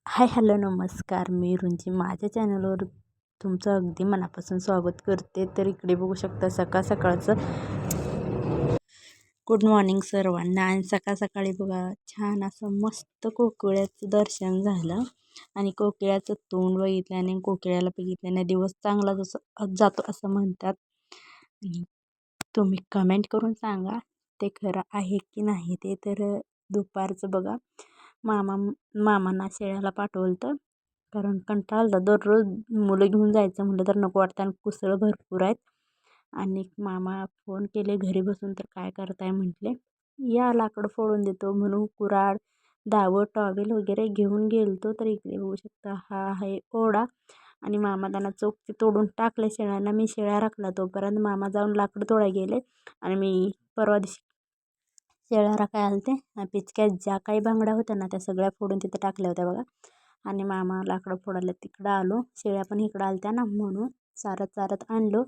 Hi hello नमस्कार, मी रुंची माझ्या चॅनलवर तुमचं अगदी मनापासून स्वागत करते. तर इकडे बघू शकता सकाळ सकाळचं गुड मॉर्निंग सर्वांना. आणि सकाळ सकाळी बघा छान असं मस्त कोकिळ्याचं दर्शन झालं आणि कोकिळ्याचं तोंड बघितल्याने कोकिळ्याला बघितल्याने दिवस चांगला जसं जातो असं म्हणतात. आणि तुम्ही कमेंट करून सांगा ते खरं आहे की नाही ते. तर दुपारचं बघा मामांना शेळ्याला पाठवलं तर कारण कंटाळलं दररोज मुलं घेऊन जायचं म्हटलं तर नको वाटतं आणि कुसळ भरपूर आहेत. आणि मामा फोन केले घरी बसून तर काय करताय म्हटले, या लाकडं फोडून देतो म्हणून कुऱ्हाड दावं टॉवेल वगैरे घेऊन गेलतो. तर इकडे बघू शकता हा आहे ओढा आणि मामा त्यांना चोपते तोडून टाकले शेळ्यांना. मी शेळ्या राखला तोपर्यंत मामा जाऊन लाकडं तोडाय गेले आणि मी परवा दिवशी शेळ्या राखाय आलते. पिचक्या ज्या काही बांगड्या होत्या ना त्या सगळ्या फोडून तिथं टाकल्या होत्या बघा. आणि मामा लाकडं फोडायला तिकडं आलो, शेळ्या पण इकडं आलत्या ना म्हणून चारत चारत आणलो.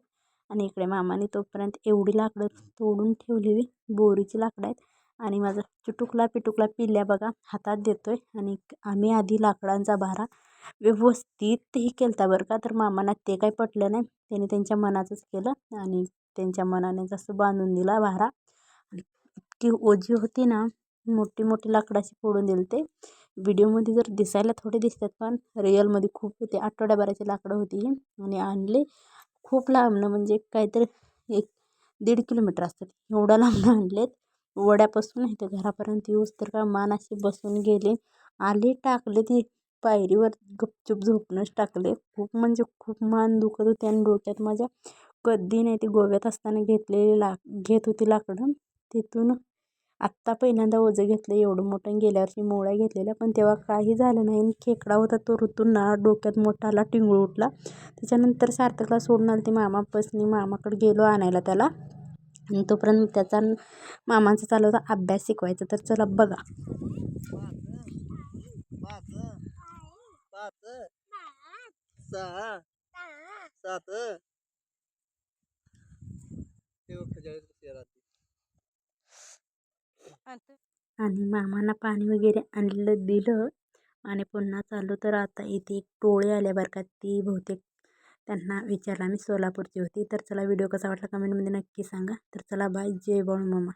आणि इकडे मामाने तोपर्यंत एवढी लाकडं तोडून ठेवलेली बोरीची लाकडं आहेत. आणि माझा चिटुकला पिटुकला पिल्ल्या बघा हातात देतोय. आणि आम्ही आधी लाकडांचा भारा व्यवस्थितही केलता बरं का. तर मामांना ते काही पटलं नाही, त्याने त्यांच्या मनाचंच केलं आणि त्यांच्या मनाने जसं बांधून दिला भारा. इतकी ओझी होती ना, मोठी मोठी लाकडाची फोडून दिली. ते व्हिडिओमध्ये जर दिसायला थोडे दिसतात पण रिअलमध्ये खूप होते. आठवड्याभराची लाकडं होती आणि आणले खूप लांबनं, म्हणजे काहीतरी 1-1.5 किलोमीटर असतात एवढ्या लांबनं आणलेत. वड्यापासून इथे घरापर्यंत येऊस तर का मान असे बसून गेले. आले टाकले ती पायरीवर गपचूप झोपूनच टाकले. खूप म्हणजे खूप मान दुखत होती आणि डोक्यात माझ्या कधी नाही. ती गोव्यात असताना घेतलेली घेत होती लाकडं तिथून आत्ता पहिल्यांदा ओझं घेतलं एवढं मोठं. गेल्या वर्षी मोळ्या घेतलेल्या पण तेव्हा काही झालं नाही. आणि खेकडा होता तो ऋतून ना डोक्यात मोठा आला, टिंगूळ उठला. त्याच्यानंतर सार्थकला सोडून आली ती मामापासनी. मामाकडे गेलो आणायला त्याला आणि तोपर्यंत त्याचा मामांचा चालू होता अभ्यास शिकवायचा. तर चला बघा. आणि मामांना पाणी वगैरे आणलं दिलं आणि पुन्हा चालू. तर आता इथे एक टोळी आल्या बरं का. ती बहुतेक त्यांना विचारलं, आम्ही सोलापूरची होती. तर चला व्हिडिओ कसा वाटला कमेंटमध्ये नक्की सांगा. तर चला बाय, जय बाळू मामा.